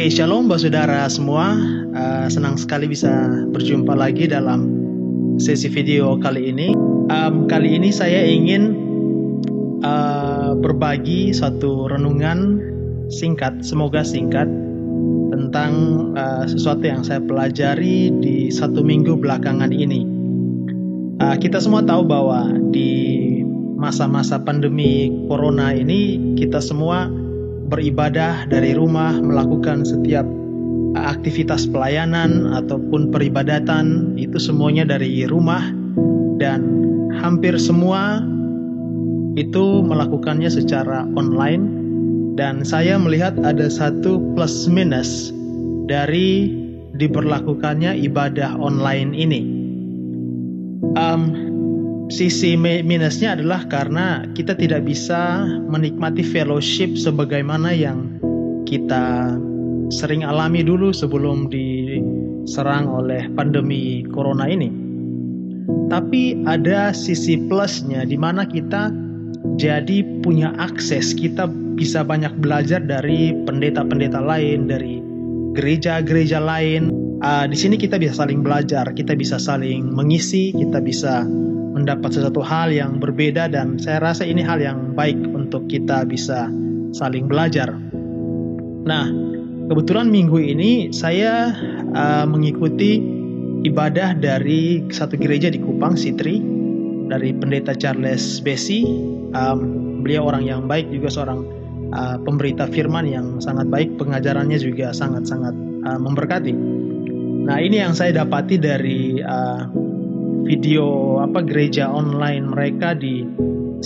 Oke, shalom Bapak Saudara semua. Senang sekali bisa berjumpa lagi dalam sesi video kali ini. Kali ini saya ingin berbagi satu renungan singkat, semoga singkat, tentang sesuatu yang saya pelajari di 1 minggu belakangan ini. Kita semua tahu bahwa di masa-masa pandemi corona ini kita semua beribadah dari rumah, melakukan setiap aktivitas pelayanan ataupun peribadatan itu semuanya dari rumah, dan hampir semua itu melakukannya secara online. Dan saya melihat ada satu plus minus dari diberlakukannya ibadah online ini. Sisi minusnya adalah karena kita tidak bisa menikmati fellowship sebagaimana yang kita sering alami dulu sebelum diserang oleh pandemi corona ini. Tapi ada sisi plusnya di mana kita jadi punya akses, kita bisa banyak belajar dari pendeta-pendeta lain, dari gereja-gereja lain. Di sini kita bisa saling belajar, kita bisa saling mengisi, kita bisa mendapat sesuatu hal yang berbeda, dan saya rasa ini hal yang baik untuk kita bisa saling belajar. Nah, kebetulan minggu ini saya mengikuti ibadah dari satu gereja di Kupang, Sitri, dari pendeta Charles Besi. Beliau orang yang baik, juga seorang pemberita firman yang sangat baik, pengajarannya juga sangat-sangat memberkati. Nah, ini yang saya dapati dari video gereja online mereka di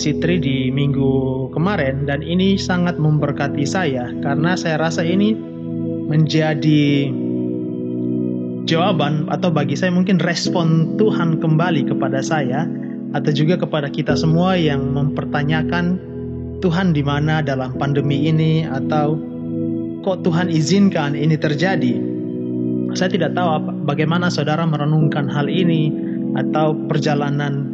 Sitri di minggu kemarin, dan ini sangat memberkati saya karena saya rasa ini menjadi jawaban, atau bagi saya mungkin respon Tuhan kembali kepada saya, atau juga kepada kita semua yang mempertanyakan Tuhan di mana dalam pandemi ini, atau kok Tuhan izinkan ini terjadi. Saya tidak tahu bagaimana saudara merenungkan hal ini, atau perjalanan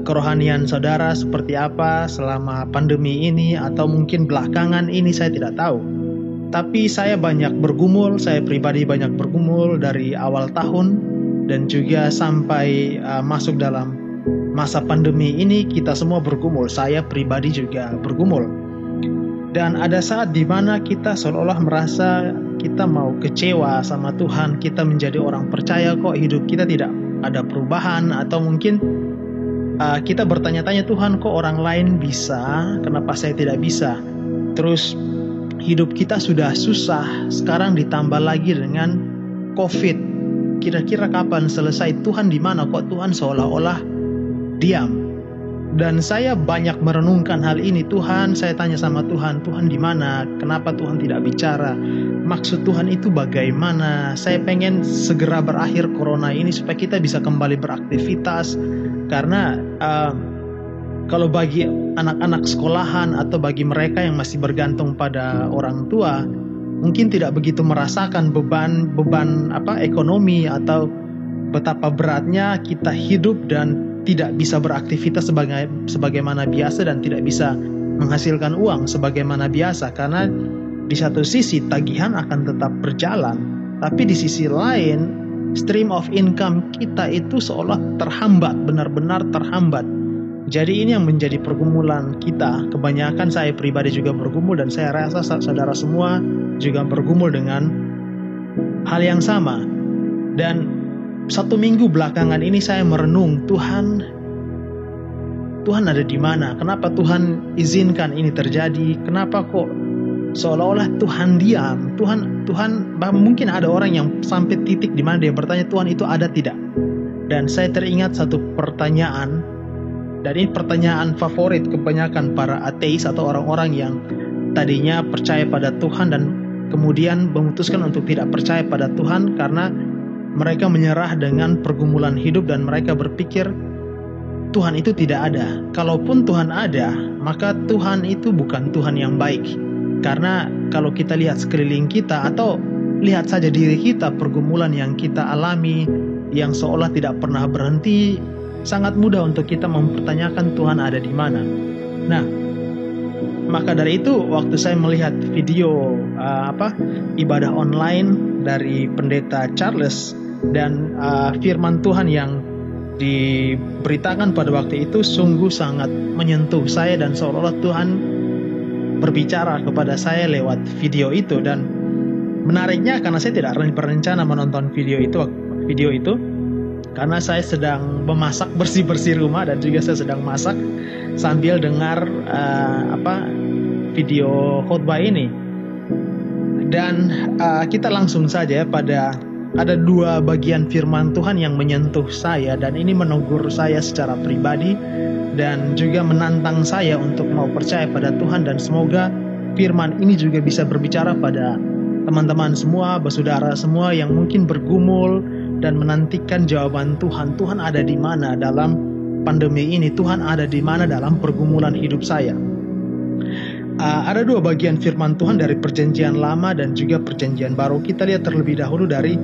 kerohanian saudara seperti apa selama pandemi ini, atau mungkin belakangan ini, saya tidak tahu. Tapi saya banyak bergumul, saya pribadi banyak bergumul dari awal tahun dan juga sampai masuk dalam masa pandemi ini. Kita semua bergumul, saya pribadi juga bergumul. Dan ada saat di mana kita seolah-olah merasa kita mau kecewa sama Tuhan, kita menjadi orang percaya kok hidup kita tidak ada perubahan, atau mungkin kita bertanya-tanya, Tuhan kok orang lain bisa, kenapa saya tidak bisa? Terus hidup kita sudah susah, sekarang ditambah lagi dengan COVID. Kira-kira kapan selesai? Tuhan di mana? Kok Tuhan seolah-olah diam? Dan saya banyak merenungkan hal ini. Tuhan, saya tanya sama Tuhan, Tuhan di mana? Kenapa Tuhan tidak bicara? Maksud Tuhan itu bagaimana? Saya pengen segera berakhir corona ini supaya kita bisa kembali beraktivitas. Karena kalau bagi anak-anak sekolahan atau bagi mereka yang masih bergantung pada orang tua, mungkin tidak begitu merasakan beban ekonomi, atau betapa beratnya kita hidup dan tidak bisa beraktivitas sebagaimana biasa, dan tidak bisa menghasilkan uang sebagaimana biasa. Karena di satu sisi tagihan akan tetap berjalan, tapi di sisi lain stream of income kita itu seolah terhambat, benar-benar terhambat. Jadi ini yang menjadi pergumulan kita. Kebanyakan saya pribadi juga bergumul, dan saya rasa saudara semua juga bergumul dengan hal yang sama. Dan 1 minggu belakangan ini saya merenung, Tuhan ada di mana? Kenapa Tuhan izinkan ini terjadi? Kenapa kok seolah-olah Tuhan diam? Tuhan mungkin ada orang yang sampai titik di mana dia bertanya, Tuhan itu ada tidak? Dan saya teringat satu pertanyaan, dan ini pertanyaan favorit kebanyakan para ateis atau orang-orang yang tadinya percaya pada Tuhan dan kemudian memutuskan untuk tidak percaya pada Tuhan karena mereka menyerah dengan pergumulan hidup dan mereka berpikir Tuhan itu tidak ada. Kalaupun Tuhan ada, maka Tuhan itu bukan Tuhan yang baik. Karena kalau kita lihat sekeliling kita, atau lihat saja diri kita, pergumulan yang kita alami yang seolah tidak pernah berhenti, sangat mudah untuk kita mempertanyakan Tuhan ada di mana. Nah, Maka dari itu waktu saya melihat video ibadah online dari pendeta Charles dan firman Tuhan yang diberitakan pada waktu itu sungguh sangat menyentuh saya, dan seolah-olah Tuhan berbicara kepada saya lewat video itu. Dan menariknya karena saya tidak berencana menonton video itu karena saya sedang memasak, bersih-bersih rumah, dan juga saya sedang masak sambil dengar video khotbah ini. Dan kita langsung saja pada ada dua bagian firman Tuhan yang menyentuh saya, dan ini menegur saya secara pribadi dan juga menantang saya untuk mau percaya pada Tuhan. Dan semoga firman ini juga bisa berbicara pada teman-teman semua, bersaudara semua yang mungkin bergumul dan menantikan jawaban Tuhan. Tuhan ada di mana dalam pandemi ini? Tuhan ada di mana dalam pergumulan hidup saya? Ada dua bagian firman Tuhan dari Perjanjian Lama dan juga Perjanjian Baru. Kita lihat terlebih dahulu dari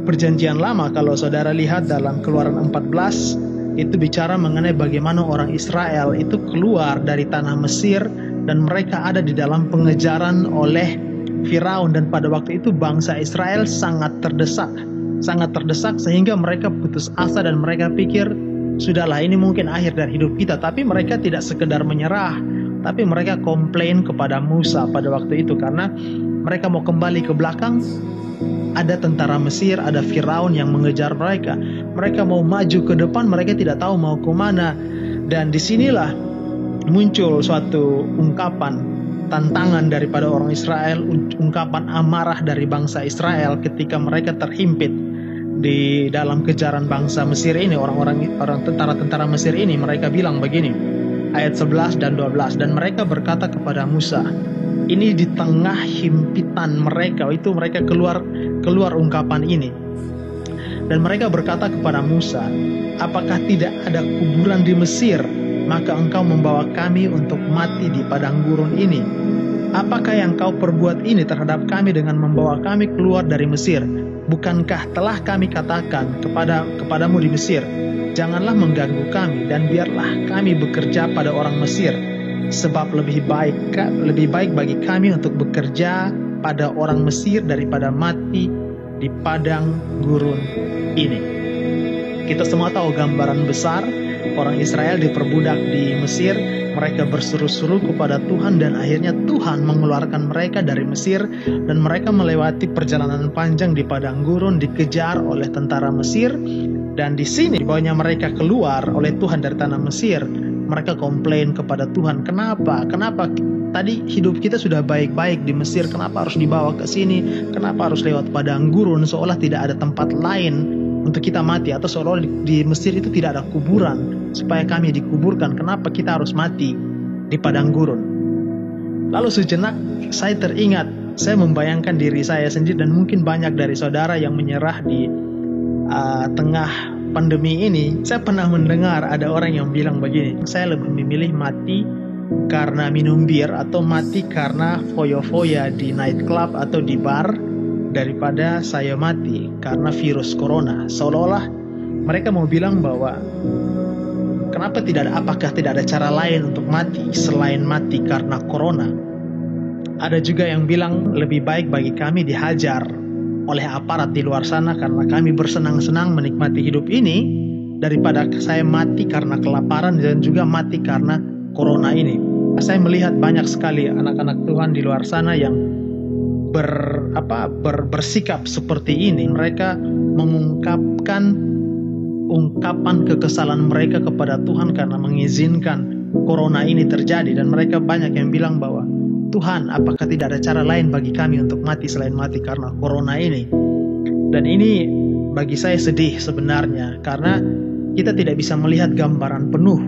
Perjanjian Lama. Kalau saudara lihat dalam Keluaran 14, itu bicara mengenai bagaimana orang Israel itu keluar dari tanah Mesir dan mereka ada di dalam pengejaran oleh Firaun. Dan pada waktu itu bangsa Israel sangat terdesak sehingga mereka putus asa dan mereka pikir, sudahlah ini mungkin akhir dari hidup kita. Tapi mereka tidak sekedar menyerah, tapi mereka komplain kepada Musa pada waktu itu karena mereka mau kembali ke belakang. Ada tentara Mesir, ada Firaun yang mengejar mereka. Mereka mau maju ke depan, mereka tidak tahu mau kemana. Dan disinilah muncul suatu ungkapan tantangan daripada orang Israel, ungkapan amarah dari bangsa Israel ketika mereka terhimpit di dalam kejaran bangsa Mesir ini. Orang tentara Mesir ini, mereka bilang begini, ayat 11 dan 12, dan mereka berkata kepada Musa, ini di tengah himpitan mereka, itu mereka keluar ungkapan ini. Dan mereka berkata kepada Musa, apakah tidak ada kuburan di Mesir? Maka engkau membawa kami untuk mati di padang gurun ini. Apakah yang kau perbuat ini terhadap kami dengan membawa kami keluar dari Mesir? Bukankah telah kami katakan kepadamu di Mesir, janganlah mengganggu kami dan biarlah kami bekerja pada orang Mesir, sebab lebih baik bagi kami untuk bekerja pada orang Mesir daripada mati di padang gurun ini. Kita semua tahu gambaran besar, orang Israel diperbudak di Mesir, mereka berseru-seru kepada Tuhan dan akhirnya Tuhan mengeluarkan mereka dari Mesir dan mereka melewati perjalanan panjang di padang gurun, dikejar oleh tentara Mesir. Dan di sini dibawanya mereka keluar oleh Tuhan dari tanah Mesir, mereka komplain kepada Tuhan, kenapa tadi hidup kita sudah baik-baik di Mesir, kenapa harus dibawa ke sini, kenapa harus lewat padang gurun, seolah tidak ada tempat lain untuk kita mati, atau seolah di Mesir itu tidak ada kuburan supaya kami dikuburkan, kenapa kita harus mati di padang gurun. Lalu sejenak saya teringat, saya membayangkan diri saya sendiri dan mungkin banyak dari saudara yang menyerah di tengah pandemi ini. Saya pernah mendengar ada orang yang bilang begini, saya lebih memilih mati karena minum bir atau mati karena foya-foya di nightclub atau di bar daripada saya mati karena virus corona. Seolah-olah mereka mau bilang bahwa apakah tidak ada cara lain untuk mati selain mati karena corona. Ada juga yang bilang lebih baik bagi kami dihajar oleh aparat di luar sana karena kami bersenang-senang menikmati hidup ini daripada saya mati karena kelaparan dan juga mati karena corona ini. Saya melihat banyak sekali anak-anak Tuhan di luar sana yang bersikap seperti ini. Mereka mengungkapkan ungkapan kekesalan mereka kepada Tuhan karena mengizinkan corona ini terjadi, dan mereka banyak yang bilang bahwa Tuhan, apakah tidak ada cara lain bagi kami untuk mati selain mati karena corona ini? Dan ini bagi saya sedih sebenarnya, karena kita tidak bisa melihat gambaran penuh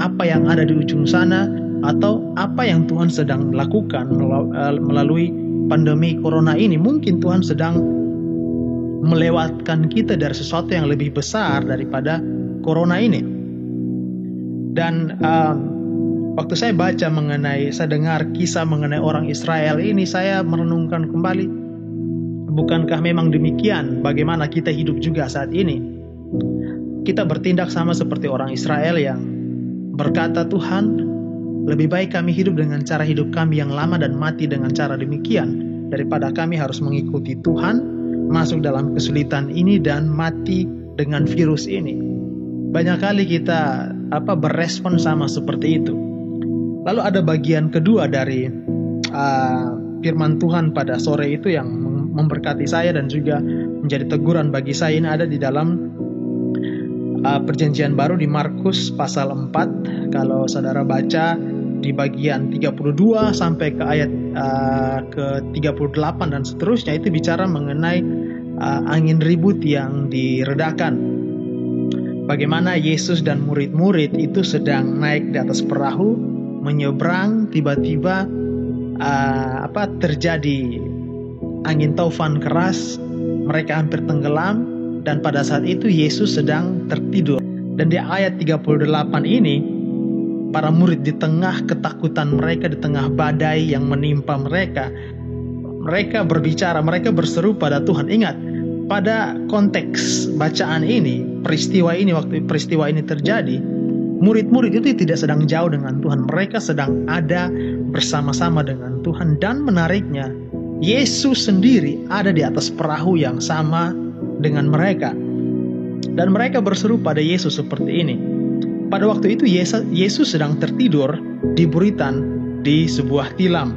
apa yang ada di ujung sana atau apa yang Tuhan sedang lakukan melalui pandemi corona ini. Mungkin Tuhan sedang melewatkan kita dari sesuatu yang lebih besar daripada corona ini. Dan waktu saya baca saya dengar kisah mengenai orang Israel ini, saya merenungkan kembali, bukankah memang demikian bagaimana kita hidup juga saat ini? Kita bertindak sama seperti orang Israel yang berkata, Tuhan, Lebih baik kami hidup dengan cara hidup kami yang lama dan mati dengan cara demikian, daripada kami harus mengikuti Tuhan, masuk dalam kesulitan ini dan mati dengan virus ini. Banyak kali kita berespon sama seperti itu. Lalu ada bagian kedua dari firman Tuhan pada sore itu yang memberkati saya dan juga menjadi teguran bagi saya. Ini ada di dalam Perjanjian Baru di Markus pasal 4. Kalau saudara baca di bagian 32 sampai ke ayat ke 38 dan seterusnya, itu bicara mengenai angin ribut yang diredakan. Bagaimana Yesus dan murid-murid itu sedang naik di atas perahu menyeberang, tiba-tiba terjadi angin taufan keras, mereka hampir tenggelam, dan pada saat itu Yesus sedang tertidur. Dan di ayat 38 ini, para murid di tengah ketakutan mereka, di tengah badai yang menimpa mereka, mereka berbicara, mereka berseru pada Tuhan. Ingat, pada konteks bacaan ini, waktu peristiwa ini terjadi, murid-murid itu tidak sedang jauh dengan Tuhan. Mereka sedang ada bersama-sama dengan Tuhan. Dan menariknya, Yesus sendiri ada di atas perahu yang sama dengan mereka. Dan mereka berseru pada Yesus seperti ini. Pada waktu itu Yesus sedang tertidur di buritan di sebuah tilam.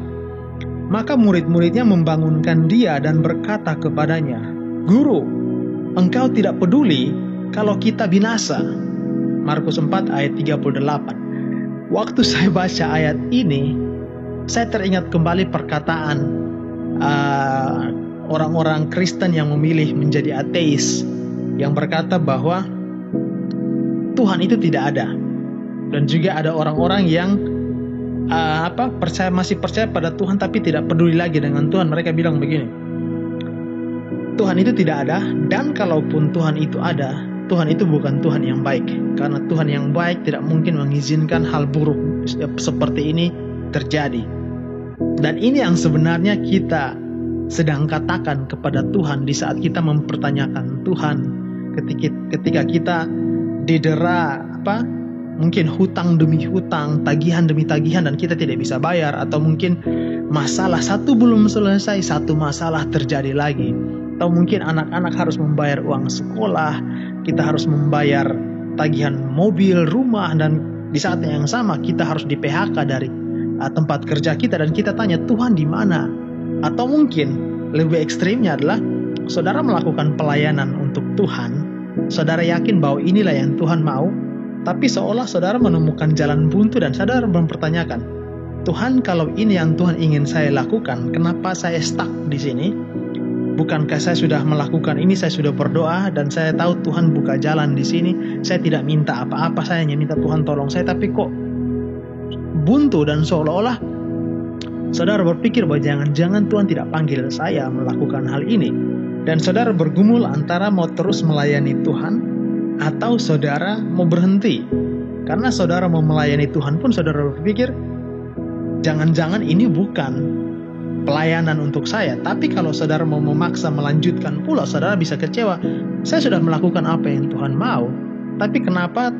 Maka murid-muridnya membangunkan dia dan berkata kepadanya, "Guru, engkau tidak peduli kalau kita binasa." Markus 4 ayat 38. Waktu saya baca ayat ini, saya teringat kembali perkataan orang-orang Kristen yang memilih menjadi ateis, yang berkata bahwa Tuhan itu tidak ada. Dan juga ada orang-orang yang masih percaya pada Tuhan tapi tidak peduli lagi dengan Tuhan. Mereka bilang begini, Tuhan itu tidak ada, dan kalaupun Tuhan itu ada, Tuhan itu bukan Tuhan yang baik. Karena Tuhan yang baik tidak mungkin mengizinkan hal buruk seperti ini terjadi. Dan ini yang sebenarnya kita sedang katakan kepada Tuhan di saat kita mempertanyakan Tuhan, ketika kita didera mungkin hutang demi hutang, tagihan demi tagihan, dan kita tidak bisa bayar, atau mungkin masalah satu belum selesai, satu masalah terjadi lagi, atau mungkin anak-anak harus membayar uang sekolah, kita harus membayar tagihan mobil, rumah, dan di saat yang sama kita harus di PHK dari tempat kerja kita, dan kita tanya, Tuhan di mana? Atau mungkin lebih ekstrimnya adalah saudara melakukan pelayanan untuk Tuhan, saudara yakin bahwa inilah yang Tuhan mau, tapi seolah saudara menemukan jalan buntu dan saudara mempertanyakan, Tuhan, kalau ini yang Tuhan ingin saya lakukan, kenapa saya stuck di sini? Bukankah saya sudah melakukan ini, saya sudah berdoa dan saya tahu Tuhan buka jalan di sini, saya tidak minta apa-apa, saya hanya minta Tuhan tolong saya, tapi kok buntu? Dan seolah-olah saudara berpikir bahwa jangan-jangan Tuhan tidak panggil saya melakukan hal ini. Dan saudara bergumul antara mau terus melayani Tuhan atau saudara mau berhenti. Karena saudara mau melayani Tuhan pun saudara berpikir, jangan-jangan ini bukan pelayanan untuk saya. Tapi kalau saudara mau memaksa melanjutkan pula, saudara bisa kecewa. Saya sudah melakukan apa yang Tuhan mau, tapi kenapa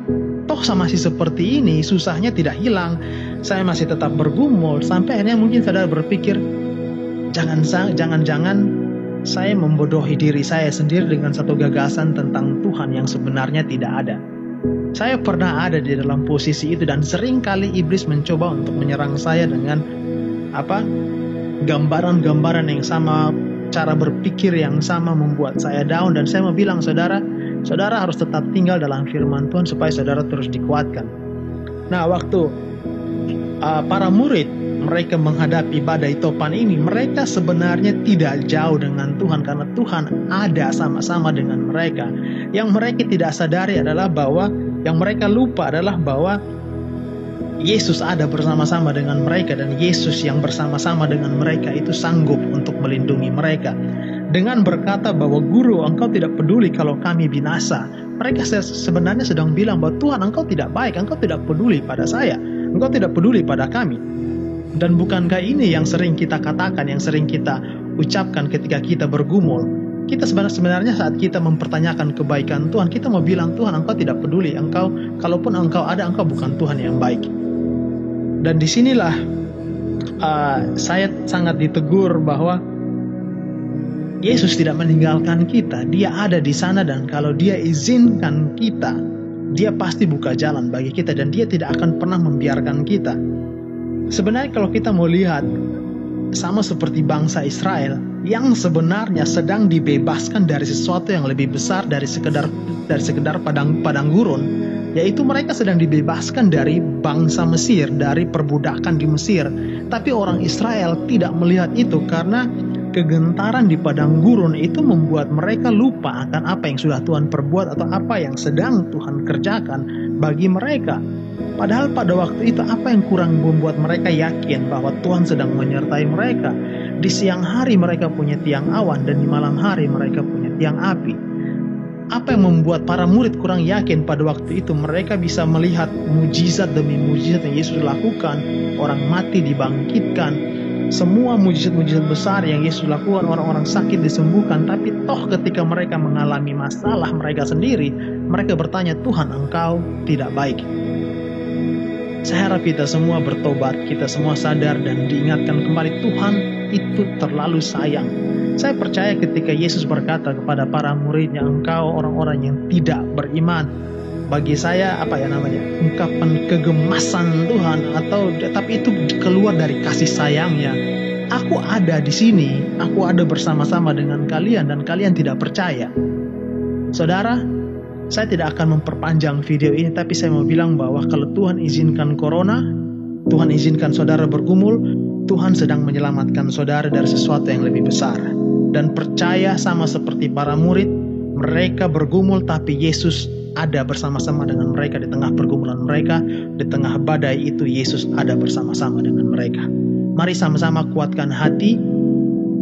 toh masih seperti ini, susahnya tidak hilang, saya masih tetap bergumul. Sampai akhirnya mungkin saudara berpikir, jangan-jangan saya membodohi diri saya sendiri dengan satu gagasan tentang Tuhan yang sebenarnya tidak ada. Saya pernah ada di dalam posisi itu, dan sering kali iblis mencoba untuk menyerang saya dengan gambaran-gambaran yang sama, cara berpikir yang sama, membuat saya down. Dan saya mau bilang, saudara harus tetap tinggal dalam firman Tuhan supaya saudara terus dikuatkan. Nah, waktu para murid mereka menghadapi badai topan ini, mereka sebenarnya tidak jauh dengan Tuhan, karena Tuhan ada sama-sama dengan mereka. Yang mereka tidak sadari adalah bahwa, yang mereka lupa adalah bahwa Yesus ada bersama-sama dengan mereka, dan Yesus yang bersama-sama dengan mereka itu sanggup untuk melindungi mereka. Dengan berkata bahwa, Guru, engkau tidak peduli kalau kami binasa. Mereka sebenarnya sedang bilang bahwa Tuhan, engkau tidak baik, engkau tidak peduli pada saya, engkau tidak peduli pada kami. Dan bukankah ini yang sering kita katakan, yang sering kita ucapkan ketika kita bergumul? Kita sebenarnya saat kita mempertanyakan kebaikan Tuhan, kita mau bilang, Tuhan, engkau tidak peduli, kalaupun engkau ada, engkau bukan Tuhan yang baik. Dan disinilah saya sangat ditegur bahwa Yesus tidak meninggalkan kita. Dia ada di sana, dan kalau Dia izinkan kita, Dia pasti buka jalan bagi kita, dan Dia tidak akan pernah membiarkan kita. Sebenarnya kalau kita mau lihat, sama seperti bangsa Israel yang sebenarnya sedang dibebaskan dari sesuatu yang lebih besar dari sekedar padang gurun, yaitu mereka sedang dibebaskan dari bangsa Mesir, dari perbudakan di Mesir. Tapi orang Israel tidak melihat itu, karena kegentaran di padang gurun itu membuat mereka lupa akan apa yang sudah Tuhan perbuat atau apa yang sedang Tuhan kerjakan bagi mereka. Padahal pada waktu itu apa yang kurang membuat mereka yakin bahwa Tuhan sedang menyertai mereka? Di siang hari mereka punya tiang awan, dan di malam hari mereka punya tiang api. Apa yang membuat para murid kurang yakin pada waktu itu? Mereka bisa melihat mujizat demi mujizat yang Yesus lakukan. Orang mati dibangkitkan, semua mujizat-mujizat besar yang Yesus lakukan, orang-orang sakit disembuhkan. Tapi toh ketika mereka mengalami masalah mereka sendiri, mereka bertanya, Tuhan, Engkau tidak baik. Saya harap kita semua bertobat, kita semua sadar dan diingatkan kembali Tuhan itu terlalu sayang. Saya percaya ketika Yesus berkata kepada para muridnya, engkau orang-orang yang tidak beriman. Bagi saya ungkapan kegemasan Tuhan, tapi itu keluar dari kasih sayangnya. Aku ada di sini, aku ada bersama-sama dengan kalian, dan kalian tidak percaya. Saudara, saya tidak akan memperpanjang video ini, tapi saya mau bilang bahwa kalau Tuhan izinkan corona, Tuhan izinkan saudara bergumul, Tuhan sedang menyelamatkan saudara dari sesuatu yang lebih besar. Dan percaya sama seperti para murid, mereka bergumul tapi Yesus ada bersama-sama dengan mereka di tengah pergumulan mereka. Di tengah badai itu Yesus ada bersama-sama dengan mereka. Mari sama-sama kuatkan hati,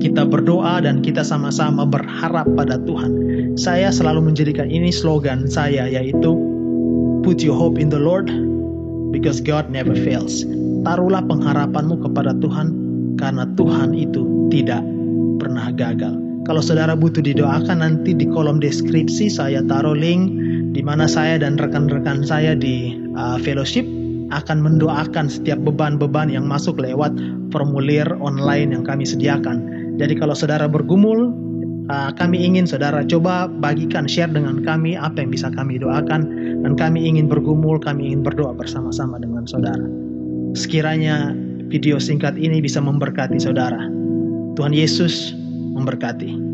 kita berdoa dan kita sama-sama berharap pada Tuhan. Saya selalu menjadikan ini slogan saya, yaitu put your hope in the Lord because God never fails. Taruhlah pengharapanmu kepada Tuhan, karena Tuhan itu tidak pernah gagal. Kalau saudara butuh didoakan, nanti di kolom deskripsi saya taruh link di mana saya dan rekan-rekan saya di fellowship akan mendoakan setiap beban-beban yang masuk lewat formulir online yang kami sediakan. Jadi kalau saudara bergumul, kami ingin saudara coba bagikan, share dengan kami apa yang bisa kami doakan, dan kami ingin bergumul, kami ingin berdoa bersama-sama dengan saudara. Sekiranya video singkat ini bisa memberkati saudara. Tuhan Yesus memberkati.